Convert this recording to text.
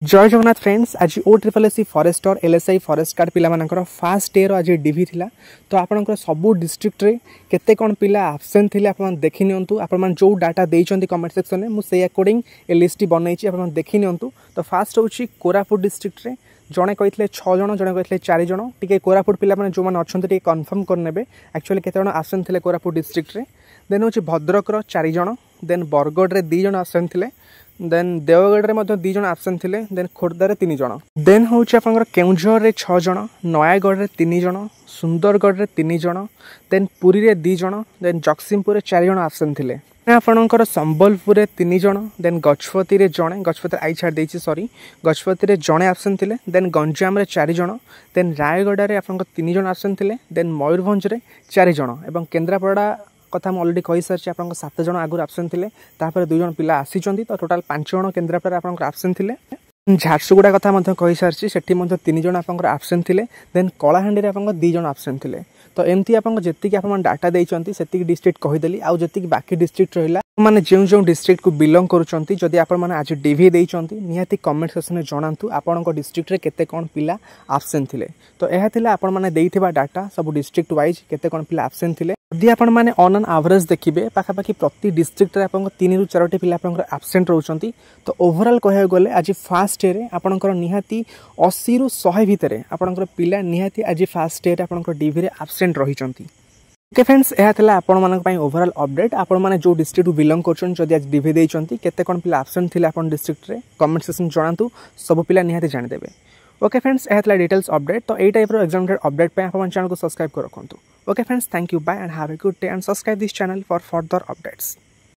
जय जगन्नाथ फ्रेंड्स। आज O triple S forester LSI forest guard पिला मानकर फास्ट डे रो आज डीवी थिला। तो आपनकर सबु डिस्ट्रिक्ट रे केते कोन पिला एब्सेंट थिले आपन देखि नियंतु। आपन जो डाटा देइचंती कमेंट सेक्शन में मु से अकॉर्डिंग ए लिस्ट बनैछि आपन देखि नियंतु। तो फास्ट होछि कोरापुट डिस्ट्रिक्ट रे जणे कहितले 6 जण जणे कहितले 4 जण। टिके कोरापुट पिला माने जो माने अछंती टिके कंफर्म कर नेबे एक्चुअली केते जण एब्सेंट थिले कोरापुट डिस्ट्रिक्ट रे। देन होछि भद्रक रो 4 जण, देन बरगढ़ रे 2 जण एब्सेंट थिले, देन देवगढ़ रे मध्य 2 जण एब्सेंट थिले, देन खोर्धा रे 3 जण, देन होछि आपनकर केउंझर रे 6 जण, नयागढ़ रे 3 जण, सुंदरगढ़ रे 3 जण, देन पुरी रे 2 जण, देन जगसिंहपुर रे 4 जण एब्सेंट थिले। आपनकर संबलपुर रे 3 जण, देन गजपति रे जणे, गजपति आई छाड़ देछि सॉरी, गजपति रे जणे एब्सेंट थिले, देन गंजाम रे 4 जण, देन रायगढ़ रे आपनकर 3 जण एब्सेंट थिले, देन मयूरभंज रे 4 जण एवं केन्द्रापड़ा कथा ऑलरेडी कहि सारछि आपन 7 जण आगु एब्सेंट थिले, तापर 2 जण पिला आसीचंती। तो टोटल 5 जण केन्द्रापड़ा आपन एब्सेंट थिले। झारसुगुड़ा कथा मध्य कहि सारछि सेठी मध्य 3 जण आपन एब्सेंट थिले, देन कलाहांडी रे आपन 2 जण एब्सेंट थिले। तो एमती आपन जेतिक आपन डाटा देइचंती सेतिक डिस्ट्रिक्ट कहि देली। आ जेतिक बाकी डिस्ट्रिक्ट रहिला माने जो डिस्ट्रिक्ट को बिलोंग करूचंती, जदि आपन माने आज डीवी देइचंती निहाती कमेंट सेक्शन में जणांतु आपन को डिस्ट्रिक्ट रे केते कोन पिला एब्सेंट थिले। तो एहा थिला आपन माने देइथिबा डाटा सब डिस्ट्रिक्ट वाइज केते कोन पिला एब्सेंट थिले। यदि आपन माने ऑन एन एवरेज देखिबे पाखापाखि प्रति डिस्ट्रिक्ट रे आपन 3 रु 4 टी पिला आपन एब्सेंट रहउचंती। तो ओवरऑल कहया गले आज फास्ट डे रे आपन निहाती 80 रु 100 भितरे आपन पिला निहाती आज फास्ट डे रे आपन डीवी रे एब्सेंट रहिचंती। ओके फ्रेंड्स, यह था आपण मानक पई ओवरऑल अपडेट। आपण माने जो डिस्ट्रिक्ट टू बिलोंग करछन जदि आज डीवी देइचंती केते कोन पिला एब्सेंट थिले आपण डिस्ट्रिक्ट रे कमेंट सेक्शन जणांतु, सब पिला निहाती जानि देबे। ओके फ्रेंड्स, यह था डिटेल्स अपडेट। तो ए टाइप रो एग्जाम रिलेटेड अपडेट पे आपण चैनल को सब्सक्राइब कर रखंतु। Okay friends, thank you, bye and have a good day and subscribe this channel for further updates.